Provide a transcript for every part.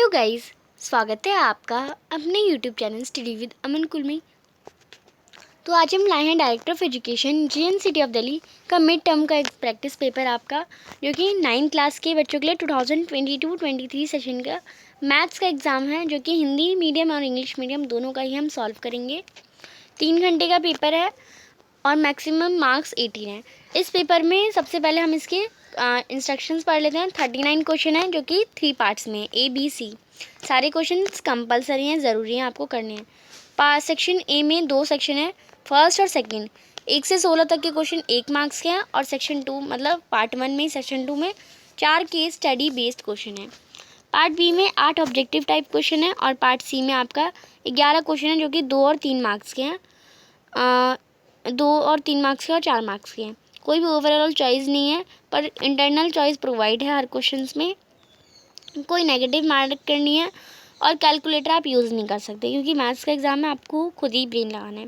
Hello guys, स्वागत है आपका अपने यूट्यूब चैनल स्टडी विद अमन कुल में। तो आज हम लाए हैं director of education JNCT of Delhi का मिड टर्म का एक प्रैक्टिस पेपर आपका, जो कि 9th क्लास के बच्चों के लिए 2022-23 सेशन का मैथ्स का एग्ज़ाम है, जो कि हिंदी मीडियम और इंग्लिश मीडियम दोनों का ही हम सॉल्व करेंगे। 3 घंटे का पेपर है और मैक्सिमम मार्क्स 18 हैं। इस पेपर में सबसे पहले हम इसके इंस्ट्रक्शंस पढ़ लेते हैं। 39 क्वेश्चन हैं, जो कि 3 पार्ट्स में ABC। सारे क्वेश्चंस कंपलसरी हैं, ज़रूरी हैं, आपको करने हैं। सेक्शन ए में 2 सेक्शन है, फर्स्ट और सेकंड। 1 से 16 तक के क्वेश्चन 1 मार्क्स के हैं और सेक्शन 2 मतलब पार्ट 1 में सेक्शन 2 में 4 केस स्टडी बेस्ड क्वेश्चन है। पार्ट बी में 8 ऑब्जेक्टिव टाइप क्वेश्चन है और पार्ट सी में आपका 11 क्वेश्चन है, जो कि 2 और 3 मार्क्स के हैं। 2 और 3 मार्क्स के और 4 मार्क्स के हैं। कोई भी ओवरऑल चॉइस नहीं है, पर इंटरनल चॉइस प्रोवाइड है हर क्वेश्चंस में। कोई नेगेटिव मार्क करनी है और कैलकुलेटर आप यूज़ नहीं कर सकते, क्योंकि मैथ्स का एग्ज़ाम में आपको खुद ही ब्रेन लगाना है।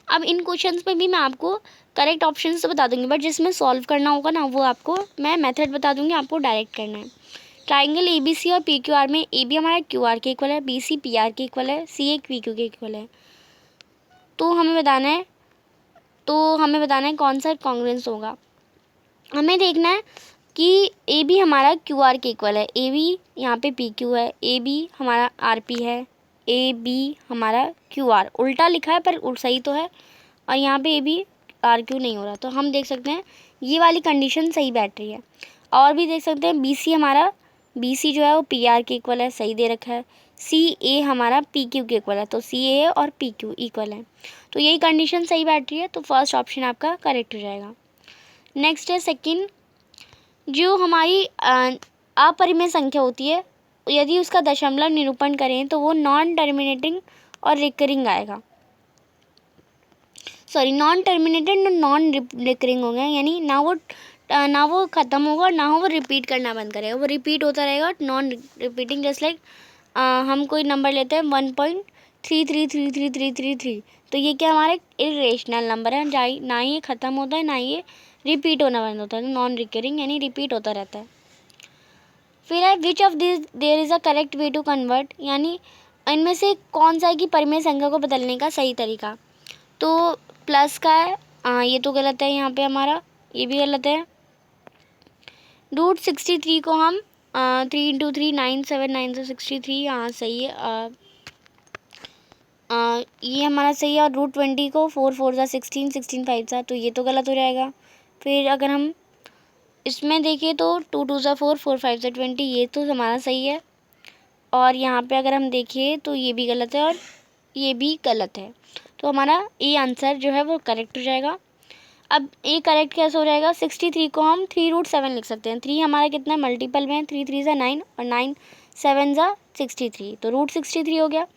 अब इन क्वेश्चंस में भी मैं आपको करेक्ट ऑप्शन तो बता दूंगी, बट जिसमें सॉल्व करना होगा ना, वो आपको मैं मेथड बता दूंगी, आपको डायरेक्ट करना है। ट्राइंगल ABC और PQR में AB हमारा QR के इक्वल है, BC PR के इक्वल है, CA PQ के इक्वल है। तो हमें बताना है कौन सा कॉन्ग्रुएंस होगा। हमें देखना है कि AB हमारा QR के इक्वल है, AB यहाँ पे PQ है, AB हमारा RP है, AB हमारा QR। उल्टा लिखा है पर सही तो है, और यहाँ पे AB RQ नहीं हो रहा, तो हम देख सकते हैं ये वाली कंडीशन सही बैठ रही है। और भी देख सकते हैं BC जो है वो PR के इक्वल है, सही दे रखा है। CA हमारा PQ के इक्वल है, तो CA और PQ इक्वल है, तो यही कंडीशन सही बैठ रही है, तो फर्स्ट ऑप्शन आपका करेक्ट हो जाएगा। नेक्स्ट है सेकंड। जो हमारी अपरिमेय संख्या होती है, यदि उसका दशमलव निरूपण करें तो वो नॉन टर्मिनेटिंग और रिकरिंग आएगा। सॉरी, नॉन टर्मिनेटेड और नॉन रिकरिंग हो गया, यानी ना वो ख़त्म होगा और ना वो रिपीट करना बंद करेगा, वो रिपीट होता रहेगा। नॉन रिपीटिंग, जस्ट लाइक हम कोई नंबर लेते हैं 1.333333, तो ये क्या हमारा इरेशनल नंबर है, ना ही ये ख़त्म होता है ना ये रिपीट होना बंद होता है। नॉन रिकरिंग यानी रिपीट होता रहता है। फिर है which of this there is a correct way to convert, यानी इनमें से कौन सा है कि परिमेय संख्या को बदलने का सही तरीका। तो प्लस का है, ये तो गलत है, यहाँ पे हमारा ये भी गलत है। √63 को हम 3 × 3 9 7 9 से 63, हाँ सही है। ये हमारा सही है। और √20 को 4 4 सा 16 16 5 सा, तो ये तो गलत हो जाएगा। फिर अगर हम इसमें देखें तो 2 2 सा 4 4 5 सा 20, ये तो हमारा सही है। और यहाँ पे अगर हम देखें तो ये भी गलत है और ये भी गलत है, तो हमारा ये आंसर जो है वो करेक्ट हो जाएगा। अब ये करेक्ट कैसे हो जाएगा, 63 को हम 3√7 लिख सकते हैं। 3 हमारा कितना है, मल्टीपल में है, 3 3 सा 9 और 9 7 सा 63, तो √63 हो गया।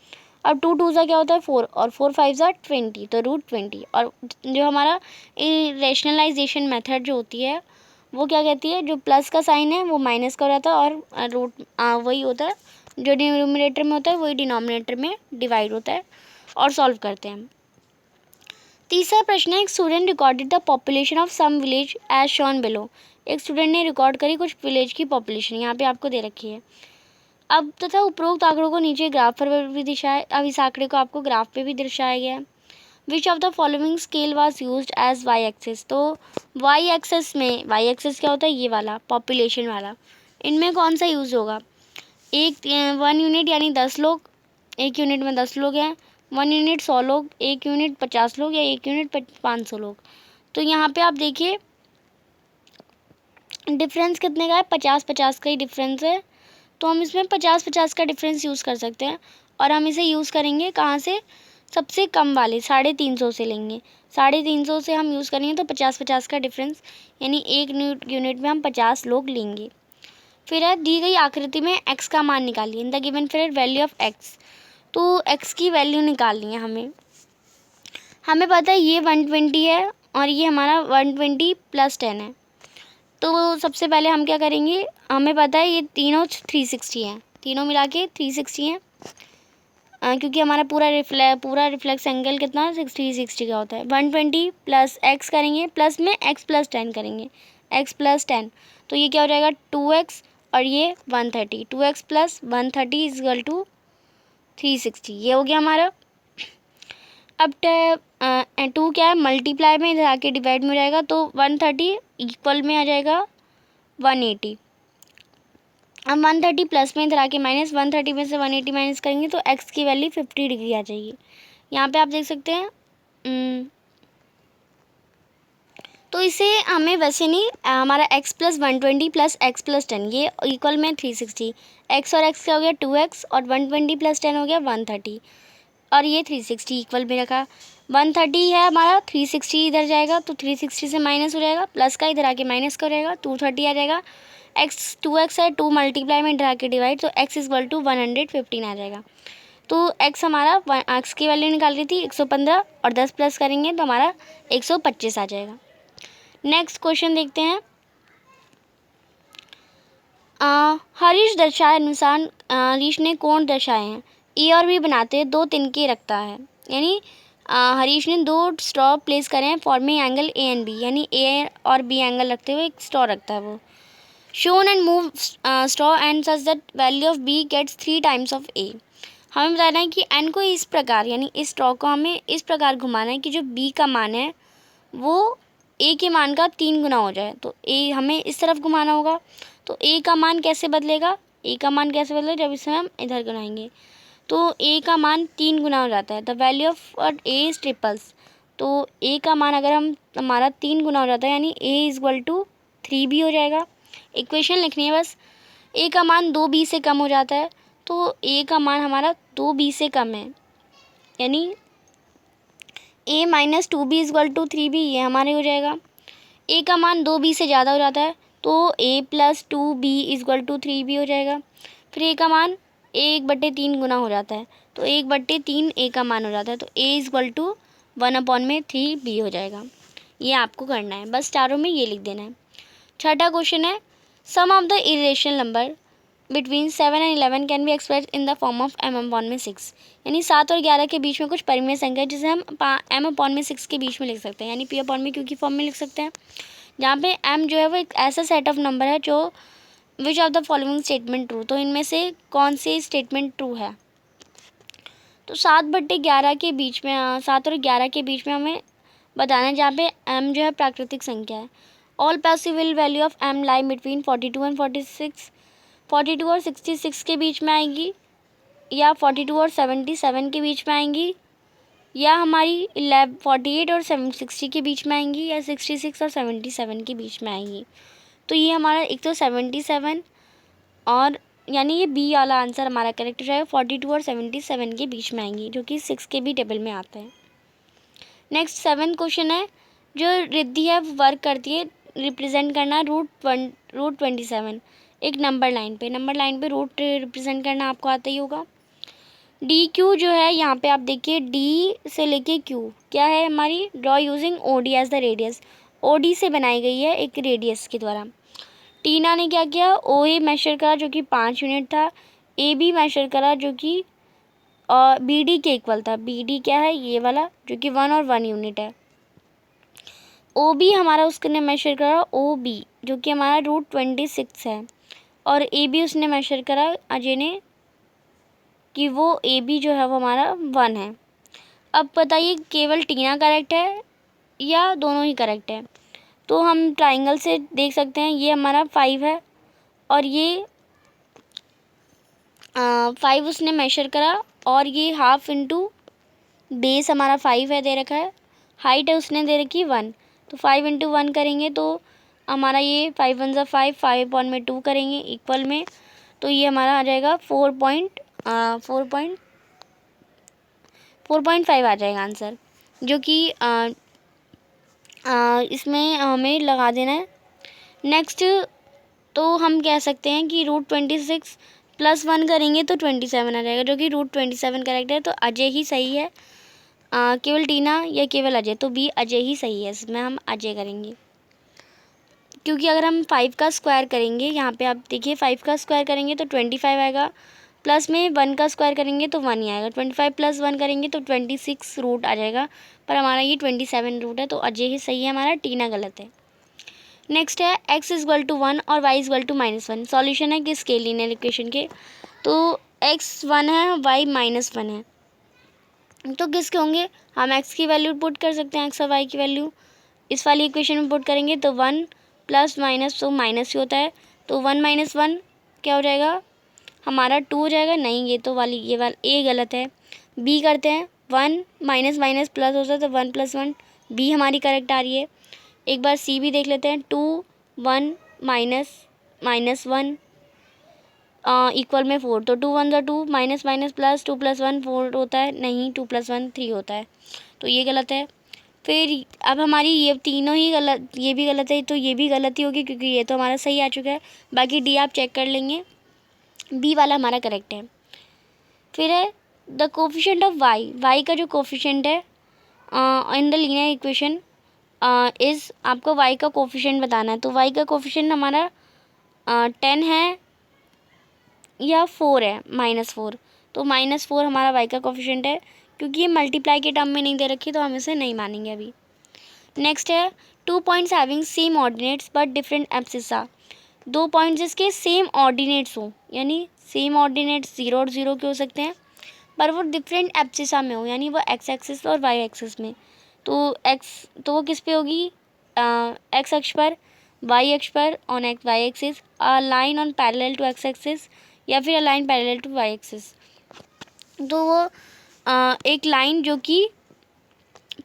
अब 2 2 सा क्या होता है 4 और 4 5 सा 20, तो √20। और जो हमारा रेशनलाइजेशन मेथड जो होती है वो क्या कहती है, जो प्लस का साइन है वो माइनस का हो जाता है और वही होता है, जो डिनोमिनेटर में होता है वही डिनोमिनेटर में डिवाइड होता है, और सॉल्व करते हैं। तीसरा प्रश्न है, एक student recorded the population of some village as shown below. एक स्टूडेंट ने रिकॉर्ड करी कुछ विलेज की पॉपुलेशन, यहाँ पे आपको दे रखी है। अब तथा उपरोक्त आंकड़ों को नीचे ग्राफ पर भी दिखाया, अब इस आंकड़े को आपको ग्राफ पे भी दर्शाया गया है। Which of the following scale was used as Y axis, तो वाई एक्सेस में, वाई एक्सेस क्या होता है, ये वाला पॉपुलेशन वाला, इनमें कौन सा यूज़ होगा। 1 यूनिट यानी 10 लोग, 1 यूनिट में 10 लोग हैं। 1 यूनिट 100 लोग, 1 यूनिट 50 लोग, या 1 यूनिट 500 लोग। तो यहाँ पे आप देखिए डिफरेंस कितने का है, 50-50 का ही डिफरेंस है, तो हम इसमें 50-50 का डिफरेंस यूज़ कर सकते हैं। और हम इसे यूज़ करेंगे कहाँ से, सबसे कम वाले 350 से लेंगे। 350 से हम यूज़ करेंगे तो 50-50 का डिफरेंस, यानी 1 यूनिट में हम 50 लोग लेंगे। फिर है दी गई आकृति में x का मान निकालिए, in the given figure value of x। तो x की वैल्यू निकालनी है हमें पता है ये 120 है और ये हमारा 120 + 10 है। तो सबसे पहले हम क्या करेंगे, हमें पता है ये तीनों 360 हैं, तीनों मिला के 360 हैं, क्योंकि हमारा पूरा रिफ्लेक्स एंगल कितना 60 का होता है। 120 + x करेंगे, प्लस में x + 10 करेंगे, x + 10, तो ये क्या हो जाएगा 2x, और ये 130, 2x plus 130 is equal to 360, ये हो गया हमारा। अब 2 क्या है, मल्टीप्लाई में इधर आके डिवाइड में हो जाएगा, तो 130 इक्वल में आ जाएगा 180। अब 130 प्लस में इधर आके माइनस, 130 में से 180 माइनस करेंगे तो x की वैल्यू 50 डिग्री आ जाएगी। यहाँ पे आप देख सकते हैं। तो इसे हमें वैसे नहीं, हमारा x plus 120 plus x plus 10 ये इक्वल में 360, x और x क्या हो गया 2x, और 120 प्लस 10 हो गया 130, और ये 360 इक्वल में रखा। 130 है हमारा, 360 इधर जाएगा तो 360 से माइनस हो जाएगा, प्लस का इधर आके माइनस का हो जाएगा, 230 आ जाएगा। x 2x है, 2 मल्टीप्लाई में इधर आके डिवाइड, तो x इज इक्वल टू 115 आ जाएगा। तो x हमारा x की वैल्यू निकाल रही थी 115, और 10 प्लस करेंगे तो हमारा 125 आ जाएगा। नेक्स्ट क्वेश्चन देखते हैं। हरीश दर्शाए अनुसार हरीश ने कोण दर्शाए हैं। ए और बी बनाते हैं, 2 तिनके रखता है, यानी हरीश ने 2 स्ट्रॉ प्लेस करे हैं forming angle A and B, यानी ए और बी एंगल रखते हुए एक स्ट्रॉ रखता है वो। Shown and move straw and such that value of B gets 3 times of A. हमें बताना है कि एन को इस प्रकार, यानी इस स्ट्रॉ को हमें इस प्रकार घुमाना है कि जो बी का मान है वो ए के मान का 3 गुना हो जाए। तो ए हमें इस तरफ घुमाना होगा, तो ए का मान कैसे बदलेगा, ए का मान कैसे बदलेगा, जब इसे हम इधर घुमाएंगे तो ए का मान 3 गुना हो जाता है। The value of A is triples, तो ए का मान अगर हमारा 3 गुना हो जाता है, यानी ए इज इक्वल टू 3b हो जाएगा। इक्वेशन लिखनी है बस। ए का मान 2b से कम हो जाता है, तो ए का मान हमारा 2b से कम है, यानी a minus 2b is equal to 3b, ये हमारे हो जाएगा। a का मान 2b से ज़्यादा हो जाता है, तो a plus 2b is equal to 3b हो जाएगा। फिर a का मान 1/3 गुना हो जाता है, तो 1/3 a का मान हो जाता है, तो a is equal to 1/3b हो जाएगा। ये आपको करना है, बस चारों में ये लिख देना है। छठा क्वेश्चन है, sum of the irrational number between 7 and 11 can be express in the form of m/6, यानी 7 और 11 के बीच में कुछ परिमेय संख्या है जिसे हम m/6 के बीच में लिख सकते हैं, यानी p/q की फॉर्म में लिख सकते हैं, जहाँ पे m जो है वो एक ऐसा सेट ऑफ नंबर है जो विच of the following statement true, तो इनमें से कौन सी स्टेटमेंट ट्रू है। तो 7/11 के बीच में 7 और 11 के बीच में हमें बताना है, जहाँ पे m जो है प्राकृतिक संख्या है। All possible value of m lie between 42 and 46, 42 और 66 के बीच में आएंगी, या 42 और 77 के बीच में आएंगी, या हमारी 48 और 60 के बीच में आएंगी, या 66 और 77 के बीच में आएंगी। तो ये हमारा एक तो 77 और यानी ये बी वाला आंसर हमारा करेक्ट हो जाएगा, 42 और 77 के बीच में आएंगी, जो कि 6 के भी टेबल में आता है। नेक्स्ट 7th क्वेश्चन है, जो रिद्धि है वर्क करती है रिप्रेजेंट करना रूट 27 एक नंबर लाइन पे रूट रिप्रेजेंट करना आपको आता ही होगा। डी क्यू जो है यहाँ पे आप देखिए, डी से लेके क्यू क्या है हमारी, draw using O D as the radius, O D से बनाई गई है एक रेडियस के द्वारा। टीना ने क्या किया, ओ ए मेशर करा जो कि 5 यूनिट था, ए बी मेशर करा जो कि बी डी के इक्वल था, बी डी क्या है ये वाला जो कि 1 और 1 यूनिट है। ओ बी हमारा उसने मेशर करा ओ बी जो कि हमारा रूट 26 है, और ए बी उसने मेशर करा अजय ने कि वो ए बी जो है वो हमारा 1 है। अब बताइए केवल टीना करेक्ट है या दोनों ही करेक्ट है। तो हम ट्राइंगल से देख सकते हैं, ये हमारा 5 है और ये 5 उसने मेशर करा, और ये हाफ इंटू बेस हमारा 5 है दे रखा है, हाइट है उसने दे रखी 1, तो 5 इंटू 1 करेंगे तो हमारा ये 5 1 ज़ा 5, 5 अपॉन में 2 करेंगे इक्वल में, तो ये हमारा आ जाएगा 4.5 आ जाएगा आंसर, जो कि इसमें हमें लगा देना है। नेक्स्ट तो हम कह सकते हैं कि रूट 26 प्लस 1 करेंगे तो 27 आ जाएगा, जो कि रूट 27 करेक्ट है, तो अजय ही सही है। केवल टीना या केवल अजय, तो बी अजय ही सही है, इसमें हम अजय करेंगे, क्योंकि अगर हम 5 का स्क्वायर करेंगे, यहाँ पे आप देखिए 5 का स्क्वायर करेंगे तो 25 आएगा, प्लस में 1 का स्क्वायर करेंगे तो 1 ही आएगा, 25 प्लस 1 करेंगे तो 26 रूट आ जाएगा, पर हमारा ये 27 रूट है, तो अजय ही सही है हमारा, टीना गलत है। नेक्स्ट है x इक्वल टू 1 और y इक्वल टू -1। सॉल्यूशन है किसके, लीनियर इक्वेशन के। तो x 1 है, y -1 है, तो किसके होंगे, हम x की वैल्यू पुट कर सकते हैं, x और y की वैल्यू इस वाली इक्वेशन में पुट करेंगे तो 1 प्लस माइनस तो माइनस ही होता है, तो 1 - 1 क्या हो जाएगा हमारा 2 हो जाएगा। नहीं, ये तो वाली ये वाला ए गलत है, बी करते हैं। 1 माइनस माइनस प्लस होता है तो 1 + 1, बी हमारी करेक्ट आ रही है। एक बार सी भी देख लेते हैं। 2 1 -1 इक्वल में 4, तो 2 1 = 2, माइनस माइनस प्लस 2 + 1 4 होता है, नहीं 2 + 1 3 होता है, तो ये गलत है। फिर अब हमारी ये तीनों ही गलत, ये भी गलत है तो ये भी गलत ही होगी क्योंकि ये तो हमारा सही आ चुका है। बाकी डी आप चेक कर लेंगे, बी वाला हमारा करेक्ट है। फिर है the coefficient of Y, Y का जो कोफिशिएंट है in the linear equation is, आपको वाई का कोफिशिएंट बताना है। तो वाई का कोफिशिएंट हमारा 10 है या 4 है, -4, तो -4 हमारा वाई का कोफिशिएंट है। क्योंकि ये मल्टीप्लाई के टर्म में नहीं दे रखी तो हम इसे नहीं मानेंगे अभी। नेक्स्ट है 2 points having same ordinates but different abscissa, 2 points जिसके सेम ऑर्डिनेट्स हो, यानी सेम ऑर्डिनेट्स 0 और 0 के हो सकते हैं, पर वो डिफरेंट एब्सिसा में हो, यानी वो एक्स एक्सिस और वाई एक्सिस में। तो एक्स तो वो किस पे होगी, एक्स अक्ष पर, वाई अक्ष पर on X Y axis, a line on parallel to X axis या फिर a line parallel to Y axis. तो वो एक लाइन जो कि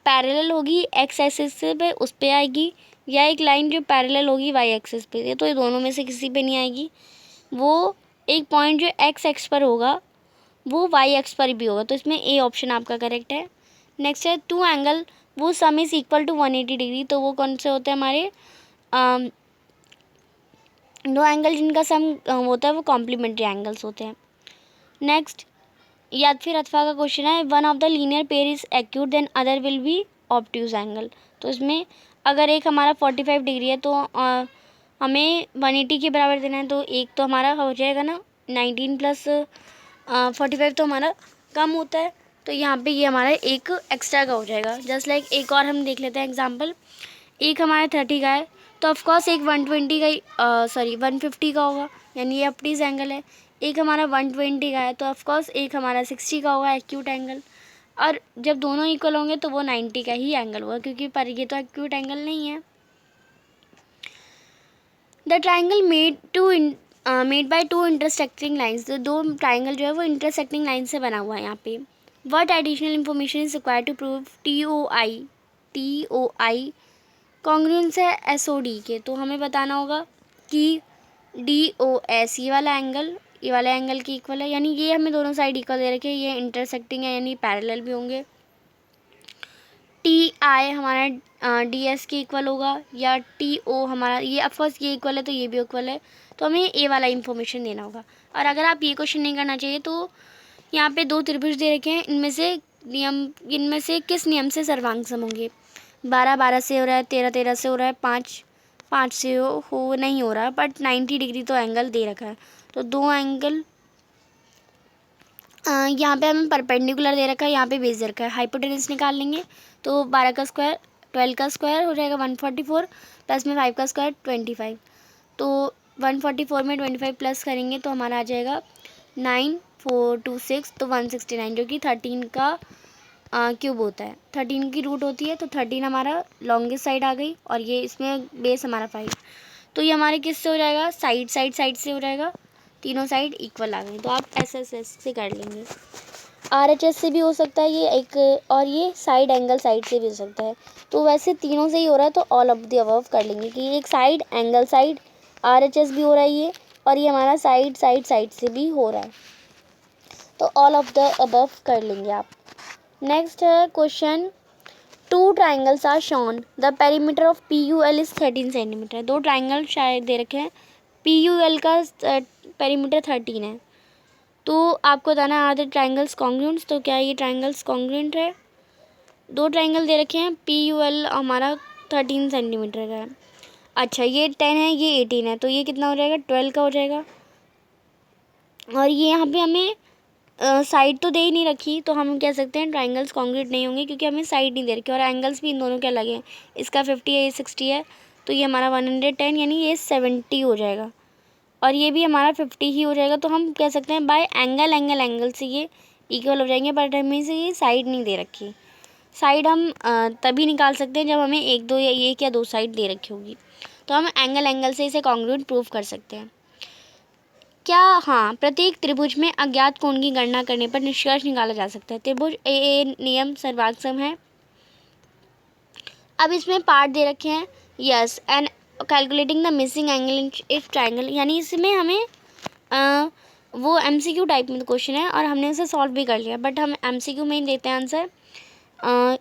पैरेलल होगी एक्स एक्सिस से पे उस पे आएगी, या एक लाइन जो पैरेलल होगी वाई एक्सिस पे, तो ये दोनों में से किसी पे नहीं आएगी। वो एक पॉइंट जो एक्स एक्स पर होगा वो वाई एक्स पर भी होगा, तो इसमें ए ऑप्शन आपका करेक्ट है। नेक्स्ट है 2 एंगल वो sum is equal to 180 degree, तो वो कौन से होते हैं हमारे 2 एंगल जिनका सम होता है वो कॉम्प्लीमेंट्री एंगल्स होते हैं। नेक्स्ट या फिर अथवा का क्वेश्चन है, one of the linear pair is acute then other will be obtuse angle. तो इसमें अगर एक हमारा 45 डिग्री है तो हमें 180 के बराबर देना है, तो एक तो हमारा हो जाएगा ना 19 + 45 तो हमारा कम होता है, तो यहाँ पे ये हमारा एक एक्स्ट्रा का हो जाएगा। जस्ट लाइक एक और हम देख लेते हैं एग्जांपल, एक हमारा 30 का है तो ऑफकोर्स एक 120 का ही 150 का होगा, यानी ये ऑब्ट्यूज एंगल है। एक हमारा 120 का है तो ऑफकोर्स एक हमारा 60 का होगा एक्यूट एंगल, और जब दोनों इक्वल होंगे तो वो 90 का ही एंगल होगा, क्योंकि पर ये तो एक्यूट एंगल नहीं है। The triangle made by 2 intersecting lines, तो 2 ट्राइंगल जो है वो इंटरसेक्टिंग लाइन से बना हुआ है यहाँ पे। What additional information is required to prove T O I congruence है SOD के, तो हमें बताना होगा कि DOS ये वाला एंगल की इक्वल है, यानी ये हमें दोनों साइड इक्वल दे रखे, ये इंटरसेक्टिंग है यानी पैरेलल भी होंगे। TI हमारा DS के इक्वल होगा, या TO हमारा ये ऑफकोर्स ये इक्वल है तो ये भी इक्वल है, तो हमें ए वाला इंफॉर्मेशन देना होगा। और अगर आप ये क्वेश्चन नहीं करना चाहिए तो यहाँ पे 2 त्रिभुज दे रखे हैं, इनमें से किस नियम से सर्वांग सम होंगे। 12 12 से हो रहा है, 13 13 से हो रहा है, 5 5 से हो नहीं हो रहा, बट 90 डिग्री तो एंगल दे रखा है। तो 2 एंगल यहाँ पे हमें परपेंडिकुलर दे रखा है, यहाँ पे बेस दे रखा है। हाइपोटेनस निकाल लेंगे तो 12 का स्क्वायर 12 का स्क्वायर हो जाएगा 144, प्लस में 5 का स्क्वायर 25, तो 144 में 25 प्लस करेंगे तो हमारा आ जाएगा 9426, तो 169, जो कि 13 का क्यूब होता है। 13 की रूट होती है, तो 13 हमारा लॉन्गेस्ट साइड आ गई, और ये इसमें बेस हमारा 5, तो ये हमारे किस से हो जाएगा, साइड से हो जाएगा, तीनों साइड इक्वल आ गई। तो आप SSS से कर लेंगे, RHS से भी हो सकता है ये एक, और ये साइड एंगल साइड से भी हो सकता है। तो वैसे तीनों से ही हो रहा है तो ऑल ऑफ द अबव कर लेंगे कि एक साइड एंगल साइड RHS भी हो रहा है ये, और ये हमारा साइड से भी हो रहा है, तो ऑल ऑफ द अबव कर लेंगे आप। नेक्स्ट है question, 2 triangles are shown the perimeter of PUL is 13 centimetre. 2 triangle शायद दे रखे हैं, PUL का पेरीमीटर 13 है, तो आपको बताना है आर द ट्राइंगल्स कॉन्ग्रुएंट। तो क्या ये ट्राइंगल्स कॉन्ग्रुएंट है। 2 ट्राइंगल दे रखे हैं, PUL हमारा 13 सेंटीमीटर का है। अच्छा ये 10 है, ये 18 है, तो ये कितना हो जाएगा 12 का हो जाएगा। और ये यहाँ पे हमें साइड तो दे ही नहीं रखी, तो हम कह सकते हैं ट्राइंगल्स कॉन्ग्रुएंट नहीं होंगे, क्योंकि हमें साइड नहीं दे रखी, और एंगल्स भी इन दोनों के अलग हैं। इसका 50 है, ये 60 है, तो ये हमारा 110 यानी ये 70 हो जाएगा, और ये भी हमारा 50 ही हो जाएगा। तो हम कह सकते हैं बाय एंगल से ये इक्वल हो जाएंगे, बट हमें से ये साइड नहीं दे रखी। साइड हम तभी निकाल सकते हैं जब हमें एक दो या एक या दो साइड दे रखी होगी, तो हम एंगल से इसे कॉन्ग्रुएंट प्रूव कर सकते हैं। क्या, हाँ, प्रत्येक त्रिभुज में अज्ञात कोण की गणना करने पर निष्कर्ष निकाला जा सकता है। त्रिभुज ए नियम सर्वाक्षम है। अब इसमें पार्ट दे रखे हैं, yes, and calculating the missing angle in if triangle, यानी इसमें हमें वो एमसीक्यू टाइप में क्वेश्चन है और हमने इसे सॉल्व भी कर लिया, बट हम एमसीक्यू में ही देते हैं answer.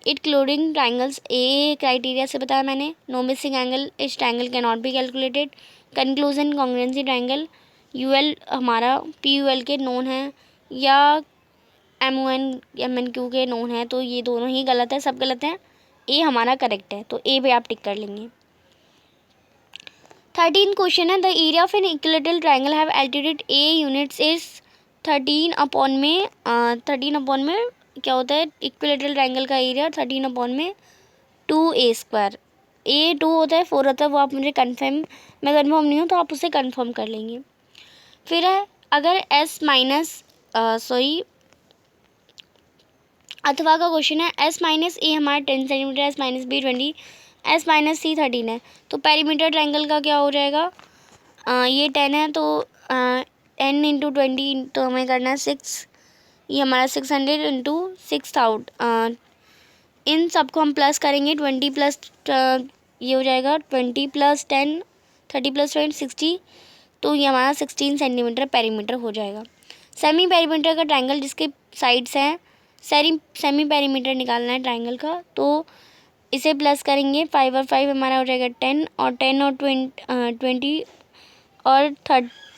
Including triangles, A criteria से बताया मैंने। नो मिसिंग एंगल, इस triangle can not be calculated. Conclusion, congruency triangle, U L हमारा पीयूएल के नोन है या एमओएन एमएनक्यू के नोन है, तो ये दोनों ही गलत है, सब गलत हैं। ए हमारा करेक्ट है, तो ए पे आप टिक कर लेंगे। 13 क्वेश्चन है, the area of an equilateral triangle have altitude A units is 13/में क्या होता है इक्विलैटरल ट्राइंगल का एरिया 13/2a²। ए 2 होता है, 4 होता है, वो आप मुझे कंफर्म, मैं कंफर्म नहीं हूँ तो आप उसे कंफर्म कर लेंगे। फिर है, अगर एस माइनस अथवा का क्वेश्चन है, एस माइनस ए हमारा 10 centimetre, S minus B 20, S minus C 13 है, तो पेरीमीटर ट्राइंगल का क्या हो जाएगा, ये 10 है तो 10 इंटू 20 तो हमें करना है 6, ये हमारा 600 इंटू 6000। इन सबको हम प्लस करेंगे, 20 प्लस ये हो जाएगा 20 प्लस 10 30 प्लस 20 60, तो ये हमारा 16 सेंटीमीटर पेरीमीटर हो जाएगा। सेमी पेरीमीटर का ट्राइंगल जिसके साइड्स हैं, सेमी पेरीमीटर निकालना है ट्राइंगल का, तो इसे प्लस करेंगे, 5 और 5 हमारा हो जाएगा 10, और 10 और 20 और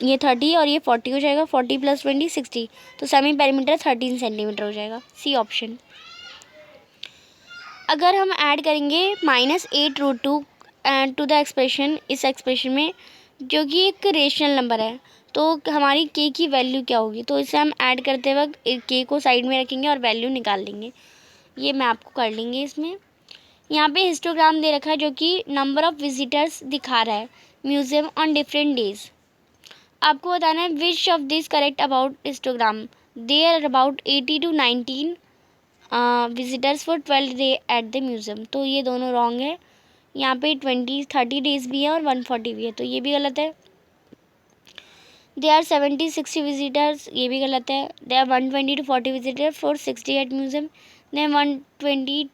ये 30 और ये 40 हो जाएगा, 40 प्लस 20 60, तो सेमी पेरीमीटर 13 सेंटीमीटर हो जाएगा, सी ऑप्शन। अगर हम ऐड करेंगे -8√2 टू द एक्सप्रेशन, इस एक्सप्रेशन में जो कि एक रेशनल नंबर है, तो हमारी के की वैल्यू क्या होगी, तो इसे हम ऐड करते वक्त के को साइड में रखेंगे और वैल्यू निकाल लेंगे। ये मैं आपको कर लेंगे। इसमें यहाँ पे हिस्टोग्राम दे रखा है जो कि नंबर ऑफ़ विजिटर्स दिखा रहा है म्यूज़ियम ऑन डिफरेंट डेज। आपको बताना है which of this correct about histogram, there about 80 to 19 visitors for 12 day at the museum, तो ये दोनों रॉन्ग है। यहाँ पे 30 डेज भी है और 140 भी है, तो ये भी गलत है। दे आर 70-60 विजिटर्स, ये भी गलत है। They are 120 to 40 visitor for 60 at museum, they 120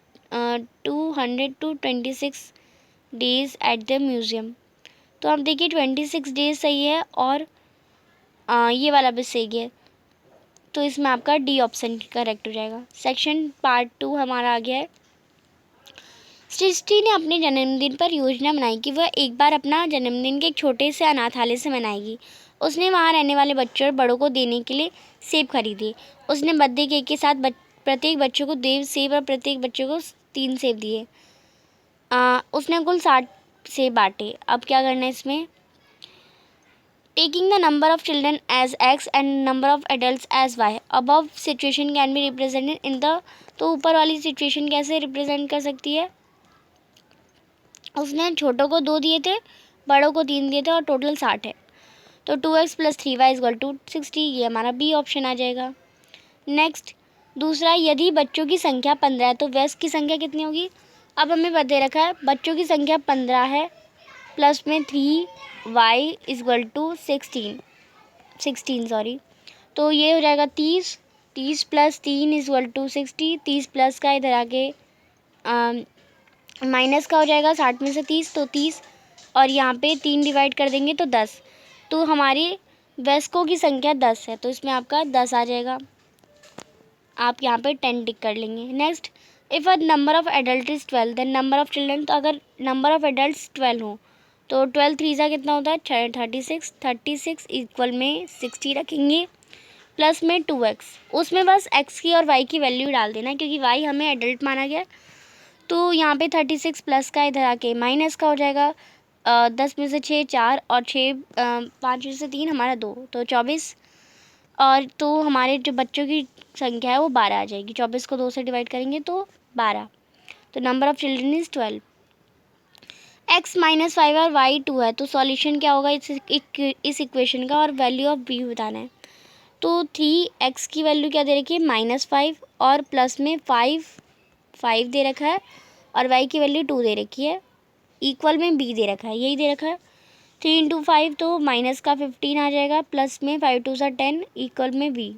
200 to 26 days at the museum, तो आप देखिए 26 डेज सही है और ये वाला भी सही है, तो इसमें आपका डी ऑप्शन करेक्ट हो जाएगा। सेक्शन पार्ट 2 हमारा आ गया है। सृष्टि ने अपने जन्मदिन पर योजना बनाई कि वह एक बार अपना जन्मदिन के एक छोटे से अनाथालय से मनाएगी। उसने वहाँ रहने वाले बच्चों और बड़ों को देने के लिए सेब खरीदे। उसने बर्थडे केक के साथ प्रत्येक बच्चों को 2 सेब और प्रत्येक बच्चों को 3 सेब दिए। उसने कुल 60 सेब बांटे। अब क्या करना है इसमें, taking the number of children as x and number of adult as y, above situation can be represented in the, तो ऊपर वाली सिचुएशन कैसे रिप्रेजेंट कर सकती है, उसने छोटों को 2 दिए थे, बड़ों को 3 दिए थे और टोटल 60 है, तो 2x + 3y = 60, ये हमारा बी ऑप्शन आ जाएगा। नेक्स्ट दूसरा, यदि बच्चों की संख्या 15 है तो वयस्क की संख्या कितनी होगी। अब हमें बता रखा है बच्चों की संख्या 15 है, प्लस में 3y = 16, तो ये हो जाएगा 30 + 3 = 60, 30 प्लस का इधर आके माइनस का हो जाएगा 60 में से 30, तो 30 और यहाँ पे 3 डिवाइड कर देंगे तो 10, तो हमारी वयस्कों की संख्या 10 है, तो इसमें आपका 10 आ जाएगा, आप यहाँ पे 10 टिक कर लेंगे। Next, if a number of adult is 12 then number of children, तो अगर नंबर ऑफ़ एडल्ट 12 हो तो 12 3 कितना होता है 36 इक्वल में 60 रखेंगे, प्लस में 2x, उसमें बस x की और y की वैल्यू डाल देना क्योंकि y हमें एडल्ट माना गया, तो यहाँ पे 36 प्लस का इधर आके माइनस का हो जाएगा, 10 में से 6 4 और 5 में से 3 हमारा 2, तो 24, और तो हमारे जो बच्चों की संख्या है वो 12 आ जाएगी। 24 को 2 से डिवाइड करेंगे तो 12, तो number of children is 12। x -5 और y 2 है, तो सॉल्यूशन क्या होगा इस इक्वेशन का, और वैल्यू ऑफ b बताना है। तो 3x की वैल्यू क्या दे रखी है, -5, और प्लस में 5 दे रखा है, और y की वैल्यू 2 दे रखी है, इक्वल में b दे रखा है, यही दे रखा है। 3 × 5 तो माइनस का 15 आ जाएगा, प्लस में 5 2 10, इक्वल में b।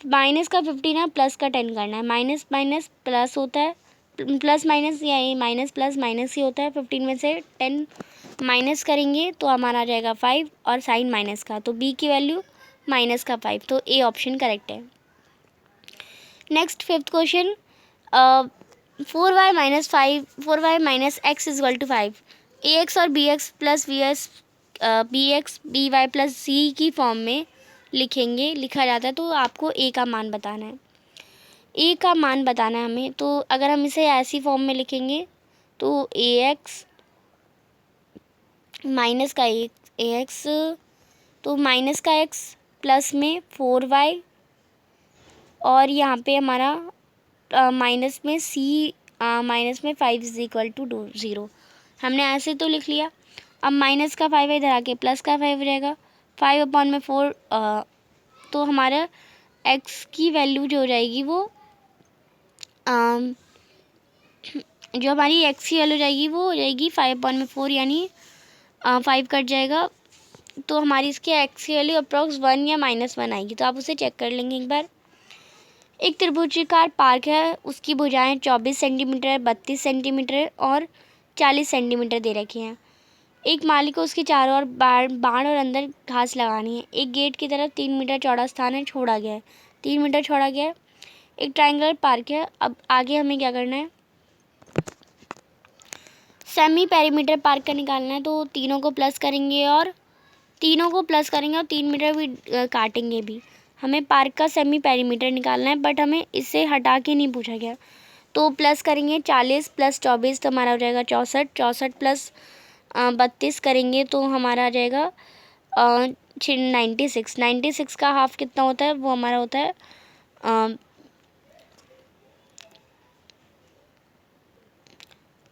माइनस का 15 है, प्लस का 10 करना है, माइनस माइनस प्लस होता है, प्लस माइनस या माइनस प्लस माइनस ही होता है। 15 में से 10 माइनस करेंगे तो हमारा आ जाएगा 5, और साइन माइनस का, तो b की वैल्यू -5, तो ए ऑप्शन करेक्ट है। Next 5th question, 4y - x = 5, ax और bx plus bx by plus c की फॉर्म में लिखा जाता है, तो आपको a का मान बताना है। a का मान बताना है हमें, तो अगर हम इसे ऐसी फॉर्म में लिखेंगे तो ax माइनस का ax, तो माइनस का x प्लस में 4y, और यहाँ पे हमारा माइनस में 5 = 0। हमने ऐसे तो लिख लिया। अब माइनस का 5 है, इधर आके प्लस का 5 हो जाएगा, 5/4, तो हमारा x की वैल्यू जो हो जाएगी वो जो हमारी x की वैल्यू जाएगी वो हो जाएगी 5/4, यानी 5 कट जाएगा, तो हमारी इसकी x की वैल्यू अप्रॉक्स 1 या -1 आएगी। तो आप उसे चेक कर लेंगे एक बार। एक त्रिभुजाकार पार्क है, उसकी भुजाएं 24 सेंटीमीटर, 32 सेंटीमीटर और 40 सेंटीमीटर दे रखी हैं। एक माली को उसके चारों ओर बाण और अंदर घास लगानी है। एक गेट की तरफ 3 मीटर चौड़ा स्थान है, छोड़ा गया है, 3 मीटर छोड़ा गया है। एक ट्रायंगुलर पार्क है। अब आगे हमें क्या करना है, सेमी पेरीमीटर पार्क का निकालना है, तो तीनों को प्लस करेंगे और 3 मीटर भी काटेंगे भी। हमें पार्क का सेमी पेरीमीटर निकालना है, बट हमें इससे हटा के नहीं पूछा गया, तो प्लस करेंगे 40 + 24, तो हमारा हो जाएगा 64, 64 प्लस 32 करेंगे तो हमारा आ जाएगा 96। 96 का हाफ कितना होता है, वो हमारा होता है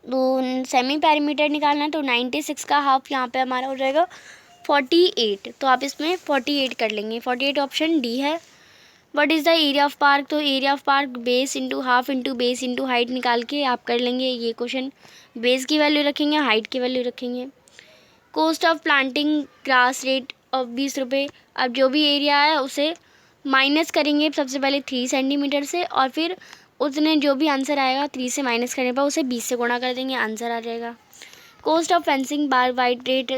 तो सेमी पेरीमीटर निकालना है, तो 96 का हाफ यहाँ पे हमारा हो जाएगा 48, तो आप इसमें 48 कर लेंगे। 48 ऑप्शन डी है। What is the area of park, तो area of park base into half into base into height निकाल के आप कर लेंगे ये क्वेश्चन। बेस की वैल्यू रखेंगे, हाइट की वैल्यू रखेंगे। Cost of planting grass rate of 20 रुपये। अब जो भी एरिया है उसे माइनस करेंगे सबसे पहले 3 सेंटीमीटर से, और फिर उसने जो भी आंसर आएगा 3 से माइनस करने पर उसे 20 से गुणा कर देंगे, आंसर आ जाएगा। Cost of fencing bar wide rate,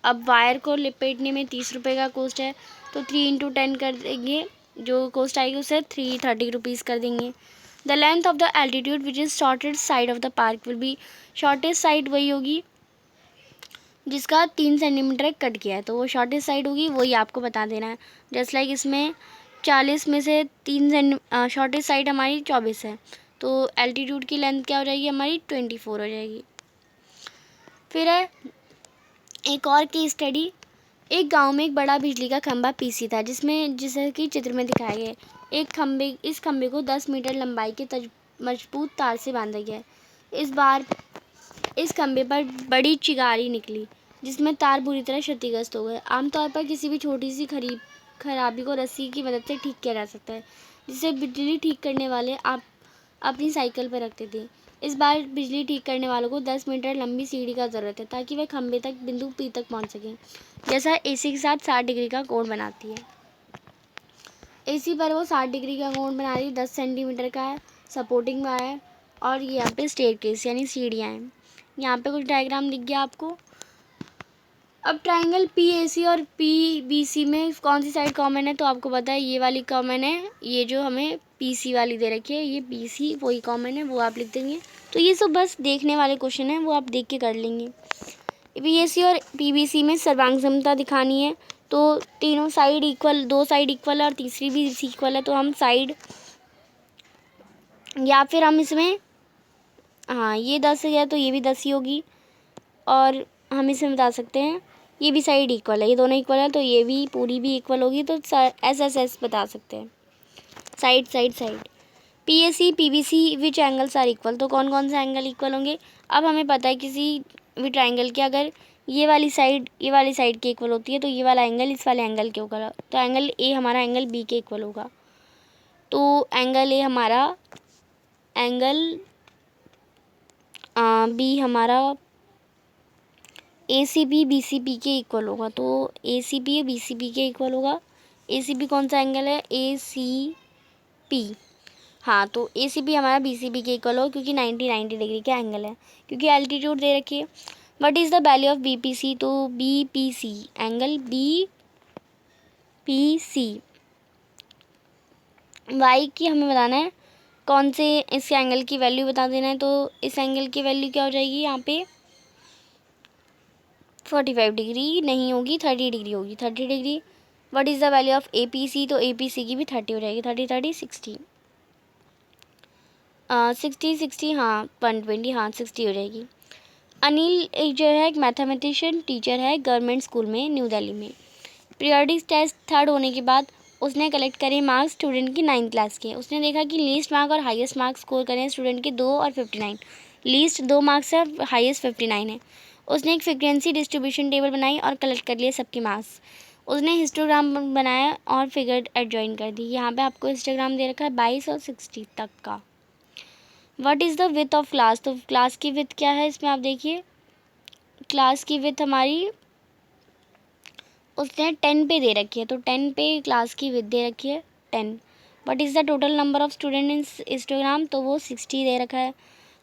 अब वायर को लपेटने में 30 रुपये का कॉस्ट है, तो 3 × 10 कर देंगे, जो कॉस्ट आएगी उसे 330 रुपीज़ कर देंगे। The length of the altitude which is shortest side of the park will be, shortest side वही होगी जिसका 3 सेंटीमीटर कट गया है, तो वो शॉर्टेस्ट साइड होगी, वही आपको बता देना है। जस्ट लाइक इसमें 40 में से 3 शॉर्टेस्ट साइड हमारी 24 है, तो एल्टीट्यूड की लेंथ क्या हो जाएगी हमारी 24 हो जाएगी। फिर है एक और की स्टडी। एक गांव में एक बड़ा बिजली का खंभा पीसी था, जिसे कि चित्र में दिखाया गया है। इस खंभे को 10 मीटर लंबाई के मजबूत तार से बांधा गया है। इस बार इस खंभे पर बड़ी चिंगारी निकली, जिसमें तार बुरी तरह क्षतिग्रस्त हो गए। आमतौर पर किसी भी छोटी सी खराबी को रस्सी की मदद से ठीक किया जा सकता है, जिसे बिजली ठीक करने वाले आप अपनी साइकिल पर रखते थे। इस बार बिजली ठीक करने वालों को 10 मीटर लंबी सीढ़ी का ज़रूरत है, ताकि वह खंभे तक बिंदु पी तक पहुंच सकें, जैसा एसी के साथ 60 डिग्री का कोण बनाती है। एसी पर वो 60 डिग्री का कोण बना रही, 10 सेंटीमीटर का है सपोर्टिंग वायर, और यहाँ पे स्टेयरकेस यानी सीढ़ियाँ हैं। यहाँ पे कुछ डायग्राम दिख गया आपको। अब ट्राइंगल PAC और PBC में कौन सी साइड कॉमन है, तो आपको पता है ये वाली कॉमन है, ये जो हमें PC वाली दे रखी है ये BC वही कॉमन है, वो आप लिख देंगे। तो ये सब बस देखने वाले क्वेश्चन हैं, वो आप देख के कर लेंगे। PAC और PBC में सर्वांग समता दिखानी है, तो तीनों साइड इक्वल, 2 साइड इक्वल और तीसरी भी इक्वल है, तो हम साइड, या फिर हम इसमें हाँ ये 10 है तो ये भी 10 ही होगी, और हम इसमें बता सकते हैं ये भी साइड इक्वल है, ये दोनों इक्वल है तो ये भी पूरी भी इक्वल होगी, तो SSS बता सकते हैं, side side side. PAC PBC which angles are equal, तो कौन कौन से एंगल इक्वल होंगे। अब हमें पता है किसी भी ट्राइंगल के अगर ये वाली साइड के इक्वल होती है तो ये वाला एंगल इस वाले एंगल के होगा, तो एंगल ए हमारा एंगल बी के इक्वल होगा। तो एंगल ए हमारा एंगल बी हमारा A C B B C P के इक्वल होगा। तो A C B B C P के इक्वल होगा। ए सी बी कौन सा एंगल है, ए सी पी। हाँ, तो ए सी बी हमारा बी सी बी के इक्वल होगा क्योंकि 90 डिग्री का एंगल है, क्योंकि एल्टीट्यूड दे रखी है। What is the value of B P C, तो B P C angle B P C Y की हमें बताना है, कौन से इस एंगल की वैल्यू बता देना है। तो इस एंगल की वैल्यू क्या हो जाएगी यहाँ पे, 45 डिग्री नहीं होगी, 30 डिग्री होगी, 30 degree. What is the value of A P C, तो ए पी सी की भी 30 हो जाएगी, 30 30 60 60 हाँ 120 हाँ 60 हो जाएगी। अनिल एक जो है एक मैथमेटिशियन टीचर है गवर्नमेंट स्कूल में न्यू दिल्ली में। पीरियोडिक टेस्ट थर्ड होने के बाद उसने कलेक्ट करे मार्क्स स्टूडेंट की 9th क्लास के। उसने देखा कि लीस्ट मार्क और हाईएस्ट मार्क्स स्कोर करें स्टूडेंट के 2 और 59। लीस्ट 2 मार्क्स है, हाईएस्ट 59 है। उसने एक फ्रीक्वेंसी डिस्ट्रीब्यूशन टेबल बनाई और कलेक्ट कर लिए सबके मार्क्स। उसने हिस्टोग्राम बनाया और फिगर एडजॉइन कर दी। यहाँ पे आपको हिस्टोग्राम दे रखा है 22 और 60 तक का। What is the width of class, तो क्लास की विथ क्या है इसमें आप देखिए, क्लास की विथ हमारी उसने 10 पे दे रखी है, तो 10 पे क्लास की विथ दे रखी है 10। What is the total number of student in histogram, तो वो 60 दे रखा है।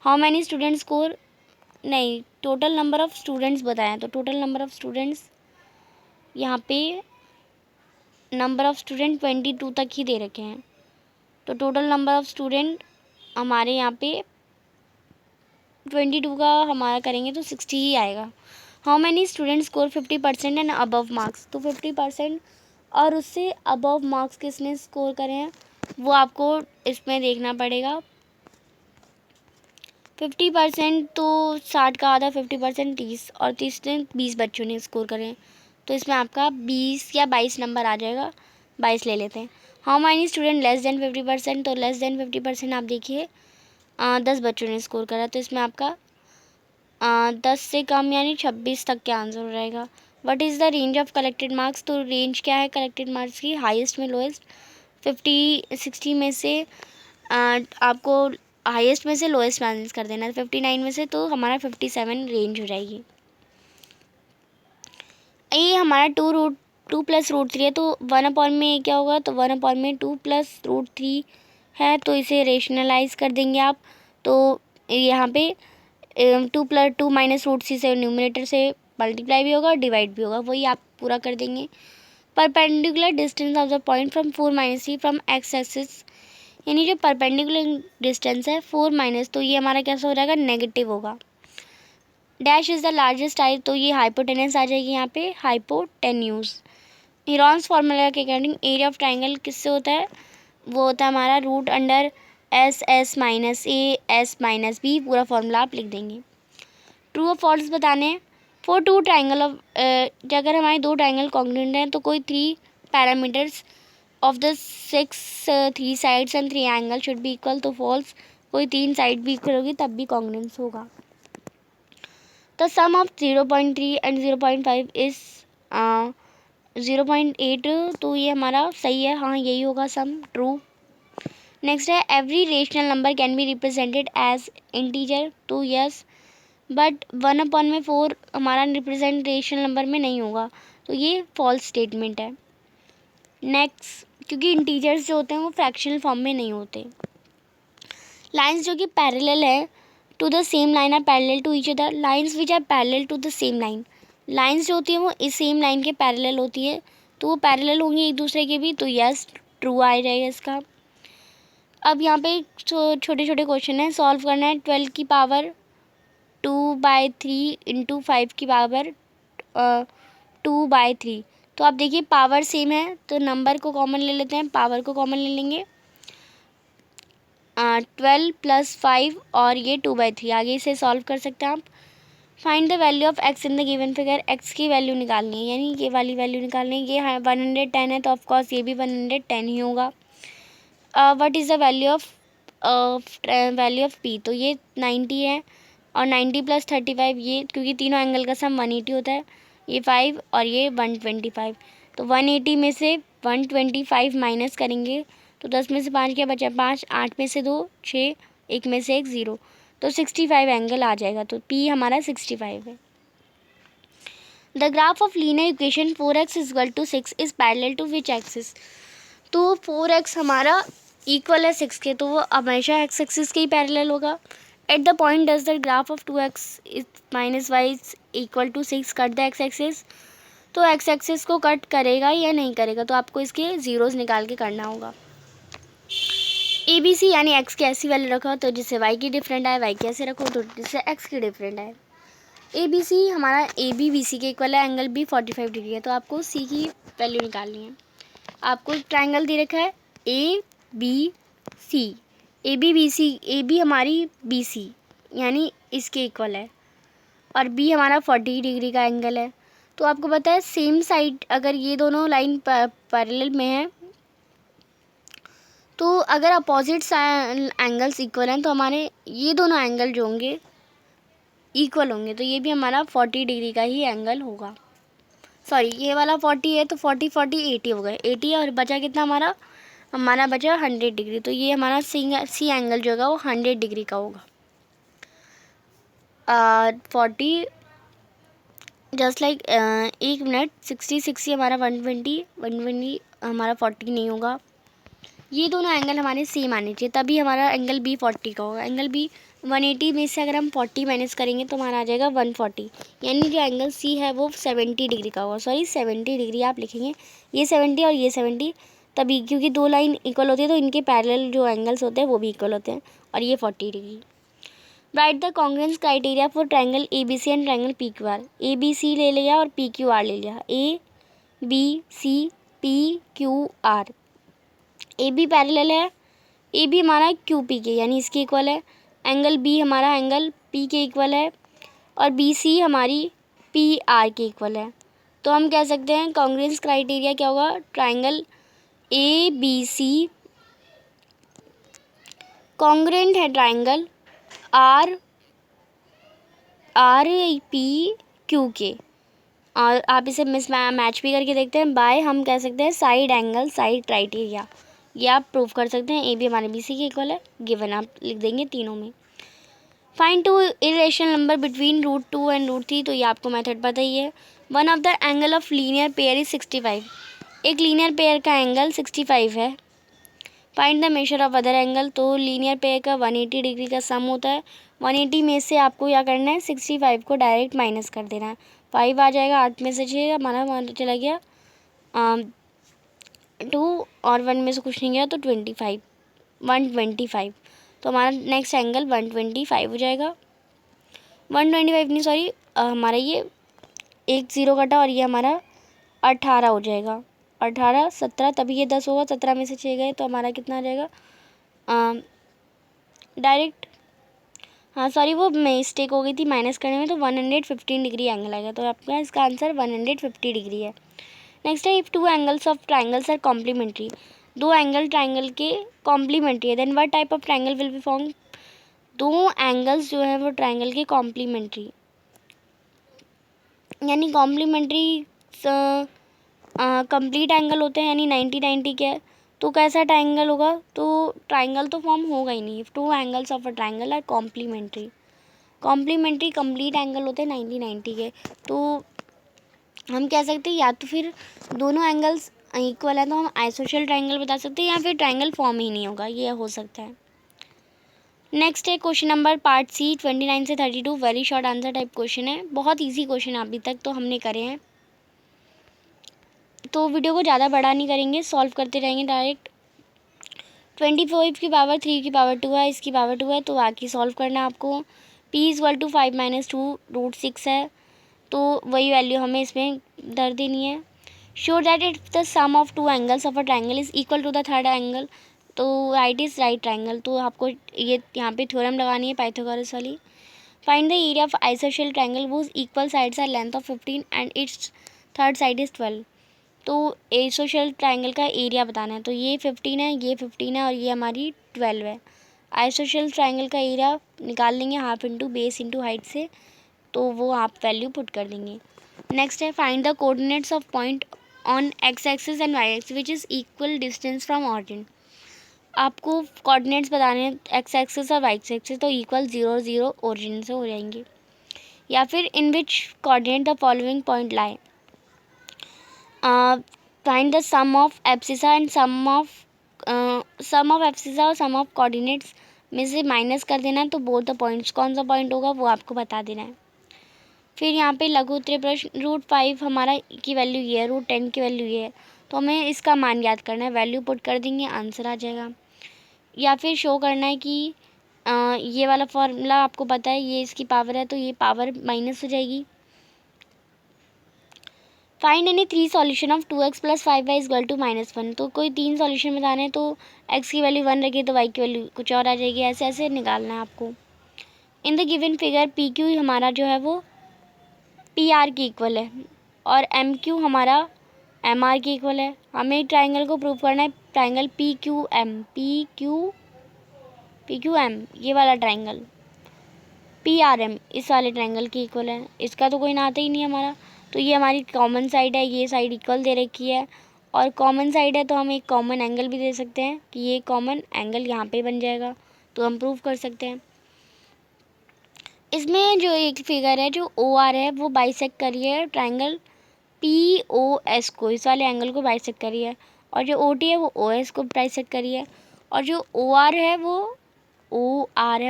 हाउ मैनी स्टूडेंट्स स्कोर, नहीं टोटल नंबर ऑफ स्टूडेंट्स बताया, तो टोटल नंबर ऑफ स्टूडेंट्स यहाँ पे नंबर ऑफ स्टूडेंट 22 तक ही दे रखे हैं। तो टोटल नंबर ऑफ स्टूडेंट हमारे यहाँ पे 22 का हमारा करेंगे तो 60 ही आएगा। How many student score 50% and above marks, तो 50% और उससे अबव मार्क्स किसने स्कोर करे हैं वो आपको इसमें देखना पड़ेगा। 50% तो 60 का आधा, 50% 30 और 30 ने 20 बच्चों ने स्कोर करे हैं, तो इसमें आपका 20 या 22 नंबर आ जाएगा, 22 ले लेते हैं। How many student less than 50%, तो लेस देन 50% आप देखिए 10 बच्चों ने स्कोर करा, तो इसमें आपका 10 से कम यानी 26 तक का आंसर हो जाएगा। What is the range of collected marks, तो रेंज क्या है कलेक्टेड मार्क्स की, हाईएस्ट में लोएस्ट। 60 में से आपको हाईएस्ट में से लोएस्ट माइनस कर देना, 59 में से, तो हमारा 57 रेंज हो जाएगी। ये हमारा 2 प्लस रूट 3 है, तो 1/में में क्या होगा, तो 1/में में 2 प्लस रूट 3 है, तो इसे रेशनलाइज कर देंगे आप। तो यहाँ पे 2 माइनस रूट 3 से न्यूमरेटर से मल्टीप्लाई भी होगा, डिवाइड भी होगा, वही आप पूरा कर देंगे। Perpendicular distance of the point from 4 - 3 from x axis, यानी जो परपेंडिकुलर डिस्टेंस है 4 माइनस, तो ये हमारा कैसा हो जाएगा, नेगेटिव होगा। Dash is the largest I, तो ये हाइपोटेनस आ जाएगी यहाँ पे, हाइपोटेन्यूज। हीरॉन्स फार्मूला के अकॉर्डिंग एरिया ऑफ ट्राइंगल किससे होता है, वो होता है हमारा root under S minus A S minus B, पूरा फार्मूला आप लिख देंगे। ट्रू और फॉल्स बताने हैं। फॉर 2 ट्राइंगल ऑफ, अगर हमारे 2 ट्राइंगल कॉन्ग्रुएंट हैं तो कोई 3 parameters of the 3 sides and 3 angle should be equal, तो फॉल्स, कोई 3 साइड भी इक्वल होगी तब भी कॉन्ग्रुएंस होगा। The sum of 0.3 and 0.5 is 0.8, तो ये हमारा सही है, हाँ यही होगा सम, ट्रू। नेक्स्ट है every rational number can be represented as integer, तो यस, बट 1/में 4 हमारा रिप्रेजेंटेशन नंबर में नहीं होगा, तो ये फॉल्स स्टेटमेंट है। नेक्स्ट, क्योंकि इंटीजर्स जो होते हैं वो फ्रैक्शनल फॉर्म में नहीं होते। लाइंस जो कि पैरेलल है to the same line are parallel to each other, lines which are parallel to the same line, lines जो होती हैं वो इस सेम लाइन के पैरेलल होती है, तो वो पैरेलल होंगी एक दूसरे के भी, तो यस ट्रू आ जाएगा इसका। अब यहाँ पे छोटे छोटे क्वेश्चन है, सॉल्व करना है। 12 की पावर 2/3 इंटू 5 की पावर 2/3, तो आप देखिए पावर सेम है तो नंबर को कॉमन ले लेते हैं, पावर को कॉमन ले लेंगे। 12 + 5 और ये 2/3, आगे इसे सॉल्व कर सकते हैं आप। Find the value of x in the given figure, x की वैल्यू निकालनी है, यानी ये वाली वैल्यू निकालनी है। ये 110 है तो ऑफकोर्स ये भी 110 ही होगा। What is the value of P, तो ये 90 है, और 90 प्लस 35 ये, क्योंकि तीनों एंगल का सम 180 होता है, ये 5 और ये 125। तो 180 में से 125 माइनस करेंगे तो 10 में से 5 क्या बचा, 5, 8 में से 2 6, 1 में से 1 0, तो 65 एंगल आ जाएगा। तो P हमारा 65 है। The graph of linear equation 4x is equal to 6 is parallel to which axis. तो 4x हमारा इक्वल है 6 के, तो वो हमेशा एक्स एक्सिस के ही पैरेलल होगा। At the point does the graph of 2x is minus Y equal to 6 cut the X axis. तो एक्स एक्सिस को कट करेगा या नहीं करेगा, तो आपको इसके जीरोस निकाल के करना होगा। ए बी सी यानी एक्स की ऐसी वैल्यू रखो तो जिससे वाई की डिफरेंट आए, वाई की ऐसे रखो तो जिससे एक्स की डिफरेंट आए। ए बी सी हमारा ए बी बी सी के इक्वल है, एंगल बी 45 डिग्री है, तो आपको सी की वैल्यू निकालनी है। आपको एक ट्राइंगल दे रखा है A B C, A B हमारी बी सी यानी इसके इक्वल है, और बी हमारा 40 डिग्री का एंगल है। तो आपको पता है सेम साइड अगर ये दोनों लाइन पैरेलल में है, तो अगर अपोजिट एंगल्स इक्वल हैं तो हमारे ये दोनों एंगल जो होंगे इक्वल होंगे, तो ये भी हमारा 40 डिग्री का ही एंगल होगा। सॉरी, ये वाला 40 है तो 40 40 80 हो गए, 80 और बचा कितना हमारा बचा 100 डिग्री। तो ये हमारा सी एंगल जो होगा वो 100 डिग्री का होगा। 40 जस्ट लाइक 1 मिनट 60 60 हमारा 120 120 हमारा 40 नहीं होगा। ये दोनों एंगल हमारे सेम आने चाहिए, तभी हमारा एंगल बी 40 का होगा। एंगल बी 180 में से अगर हम 40 माइनस करेंगे तो हमारा आ जाएगा 140, यानी जो एंगल सी है वो 70 डिग्री का होगा। सॉरी 70 डिग्री आप लिखेंगे, ये 70 और ये 70, तभी क्योंकि दो लाइन इक्वल होती है तो इनके पैरेलल जो एंगल्स होते हैं वो भी इक्वल होते हैं, और ये 40 डिग्री। Write the congruence criteria for triangle A B C and triangle P Q R. A B C ले लिया और पी क्यू आर ले लिया, A B C P Q R. A B parallel है, ए बी हमारा Q P के यानी इसके इक्वल है, एंगल बी हमारा एंगल पी के इक्वल है, और बी सी हमारी पी आर के इक्वल है। तो हम कह सकते हैं कॉन्ग्रुएंस क्राइटेरिया क्या होगा, triangle A B C congruent है triangle R R P Q के। और आप इसे मैच भी करके देखते हैं बाय, हम कह सकते हैं साइड एंगल साइड क्राइटेरिया, ये आप प्रूव कर सकते हैं। ए बी हमारे बी सी के इक्वल है, गिवन आप लिख देंगे तीनों में। Find two irrational number between √2 and √3, तो ये आपको मेथड पता ही है। One of the angle of linear pair is 65, एक लीनियर पेयर का एंगल 65 है। Find the measure of other angle, तो लीनियर पेयर का 180 डिग्री का सम होता है। 180 में से आपको क्या करना है, 65 को डायरेक्ट माइनस कर देना है। 5 आ जाएगा, 8 में से 6 हमारा चला गया 2, और 1 में से कुछ नहीं गया तो 125। तो हमारा नेक्स्ट एंगल 125 हो जाएगा। 125 नहीं सॉरी, हमारा ये 1 0 कटा और ये हमारा 18 हो जाएगा। 18 17 तभी ये 10 होगा, 17 में से 6 गए तो हमारा कितना आ जाएगा डायरेक्ट, हाँ सॉरी वो मिस्टेक हो गई थी माइनस करने में, तो 115 डिग्री एंगल आएगा। तो आपका इसका आंसर 150 डिग्री है। नेक्स्ट है, if two angles of triangles are complementary, दो एंगल ट्राइंगल के कॉम्प्लीमेंट्री है, then what type of triangle will be form. दो एंगल्स जो है वो ट्राइंगल के कॉम्प्लीमेंट्री यानी कॉम्प्लीमेंट्री कंप्लीट एंगल होते हैं, यानी 90 90 के, तो कैसा ट्राइंगल होगा, तो ट्राइंगल तो फॉर्म होगा ही नहीं। Two angles of a triangle are complementary complete angle होते हैं 90 90 के। तो हम कह सकते हैं या तो फिर दोनों एंगल्स इक्वल है तो हम आइसोसेल ट्राइंगल बता सकते हैं, या फिर ट्राइंगल फॉर्म ही नहीं होगा, ये हो सकता है। नेक्स्ट है क्वेश्चन नंबर पार्ट सी 29 से 32, very short answer type question है, बहुत ईजी क्वेश्चन अभी तक तो हमने करे हैं, तो वीडियो को ज़्यादा बड़ा नहीं करेंगे, सॉल्व करते रहेंगे डायरेक्ट। 25 की पावर 3 की पावर 2 है, इसकी पावर 2 है, तो बाकी सॉल्व करना है आपको। p = 5 - 2 √6 है, तो वही वैल्यू हमें इसमें धर देनी है। Sure that if the sum of two angles of a triangle is equal to the third angle, तो राइट इज राइट ट्राइंगल, तो आपको ये यहाँ पे थ्योरम लगानी है पाइथागोरस वाली। Find the area of isosceles triangle whose equal sides are length of 15 and its third side is 12। तो आइसोसेल ट्राइंगल का एरिया बताना है, तो ये 15 है, ये 15 है और ये हमारी 12 है। आइसोसेलेस ट्राइंगल का एरिया निकाल लेंगे half into base into height से, तो वो आप वैल्यू पुट कर देंगे। नेक्स्ट है find the coordinates of point on X axis and Y axis which is equal distance from origin. आपको कोऑर्डिनेट्स बताने हैं एक्स एक्सिस और वाई एक्सिस, तो इक्वल 0 0 ओरिजिन से हो जाएंगे। या फिर in which coordinate the following point lie, find the sum of abscissa and sum of abscissa और सम ऑफ कोऑर्डिनेट्स में से माइनस कर देना है, तो बोथ द पॉइंट्स कौन सा पॉइंट होगा वो आपको बता देना है। फिर यहाँ पे लघु उत्तरीय प्रश्न, √5 हमारा की वैल्यू ये है, √10 की वैल्यू ये है, तो हमें इसका मान याद करना है, वैल्यू पुट कर देंगे आंसर आ जाएगा। या फिर शो करना है कि ये वाला फॉर्मूला आपको पता है, ये इसकी पावर है तो ये पावर माइनस हो जाएगी। Find any 3 solution of 2x + 5y = -1, तो कोई 3 सॉल्यूशन बताने हैं, तो x की वैल्यू 1 रखिए तो y की वैल्यू कुछ और आ जाएगी, ऐसे ऐसे निकालना है आपको। In the given figure PQ हमारा जो है वो PR की इक्वल है और MQ हमारा MR की इक्वल है। हमें ट्राइंगल को प्रूव करना है, ट्राइंगल PQM ये वाला ट्राइंगल PRM इस वाले ट्राइंगल की इक्वल है। इसका तो कोई नाता ही नहीं हमारा, तो ये हमारी कॉमन साइड है, ये साइड इक्वल दे रखी है और कॉमन साइड है तो हम एक कॉमन एंगल भी दे सकते हैं कि ये कॉमन एंगल यहाँ पे बन जाएगा, तो हम प्रूव कर सकते हैं। इसमें जो एक फिगर है जो OR है वो बाइसेक्ट करी है ट्राइंगल POS को, इस वाले एंगल को बाइसेक्ट करी है, और जो OT है वो OS को बाइसेक्ट करी है, और जो OR है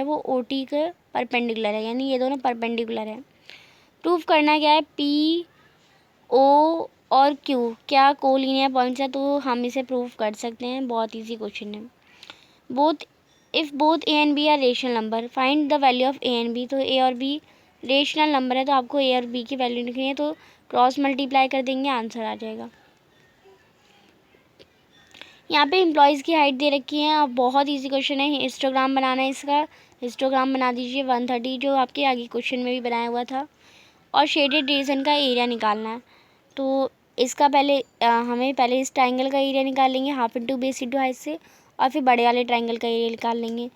वो OT के परपेंडिकुलर है, यानी ये दोनों परपेंडिकुलर है। प्रूफ करना क्या है, PO और Q क्या कोलिनियर पॉइंट्स है, तो हम इसे प्रूफ कर सकते हैं, बहुत इजी क्वेश्चन है। If both A and B are rational number find the value of A and B, तो A और B रेशनल नंबर है तो आपको A और B की वैल्यू लिखनी है, तो क्रॉस मल्टीप्लाई कर देंगे आंसर आ जाएगा। यहाँ पे एम्प्लॉयज़ की हाइट दे रखी है, अब बहुत इजी क्वेश्चन है, हिस्टोग्राम बनाना है, इसका हिस्टोग्राम बना दीजिए 130 जो आपके आगे क्वेश्चन में भी बनाया हुआ था, और शेडेड रीजन का एरिया निकालना है। तो इसका हमें पहले इस ट्राइंगल का एरिया निकाल लेंगे half into base into height से, और फिर बड़े वाले ट्राइंगल का एरिया निकाल लेंगे,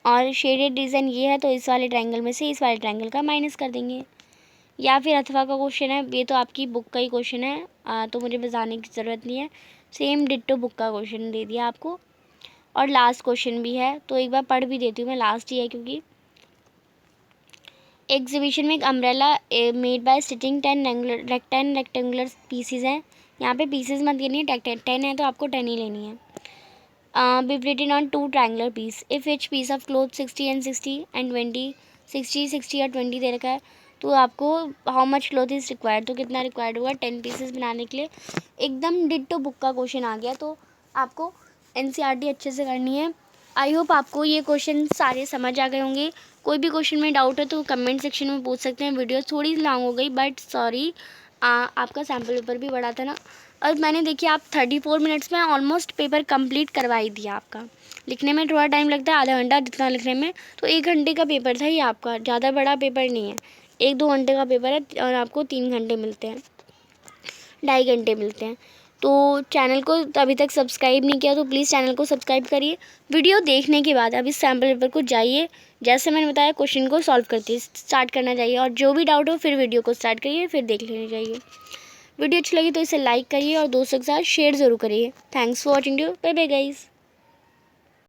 और शेडेड रीजन ये है तो इस वाले ट्राइंगल में से इस वाले ट्राइंगल का माइनस कर देंगे। या फिर अथवा का क्वेश्चन है, ये तो आपकी बुक का ही क्वेश्चन है, तो मुझे बताने की ज़रूरत नहीं है, सेम डिट्टो बुक का क्वेश्चन दे दिया आपको। और लास्ट क्वेश्चन भी है तो एक बार पढ़ भी देती हूँ मैं, लास्ट ही है क्योंकि एग्जीबिशन में एक umbrella made by stitching 10 rectangular pieces हैं, यहाँ पे पीसेज मत गिनिए, 10 है तो आपको 10 ही लेनी है। be written on 2 triangular piece if each piece of cloth 60 and 60 and 20 60 और 20 दे रखा है, तो आपको how much cloth is required, तो कितना रिक्वायर्ड होगा 10 पीसेस बनाने के लिए। एकदम डिट्टो बुक का क्वेश्चन आ गया, तो आपको NCERT अच्छे से करनी है। आई होप आपको ये क्वेश्चन सारे समझ आ गए होंगे। कोई भी क्वेश्चन में डाउट है तो कमेंट सेक्शन में पूछ सकते हैं। वीडियो थोड़ी लॉन्ग हो गई बट सॉरी, आपका सैम्पल पेपर भी बड़ा था ना, और मैंने देखिए आप 34 मिनट्स में ऑलमोस्ट पेपर कंप्लीट करवा ही दिया। आपका लिखने में थोड़ा टाइम लगता है, आधा घंटा जितना लिखने में, तो 1 घंटे का पेपर था ये आपका, ज़्यादा बड़ा पेपर नहीं है, 1-2 घंटे का पेपर है और आपको 3 घंटे मिलते हैं, 2.5 घंटे मिलते हैं। तो चैनल को अभी तक सब्सक्राइब नहीं किया तो प्लीज़ चैनल को सब्सक्राइब करिए। वीडियो देखने के बाद अब इस सैम्पल पेपर को जाइए, जैसे मैंने बताया क्वेश्चन को सॉल्व करते स्टार्ट करना चाहिए, और जो भी डाउट हो फिर वीडियो को स्टार्ट करिए, फिर देख लेनी चाहिए। वीडियो अच्छी लगी तो इसे लाइक करिए और दोस्तों के साथ शेयर ज़रूर करिए। Thanks for watching, bye bye guys.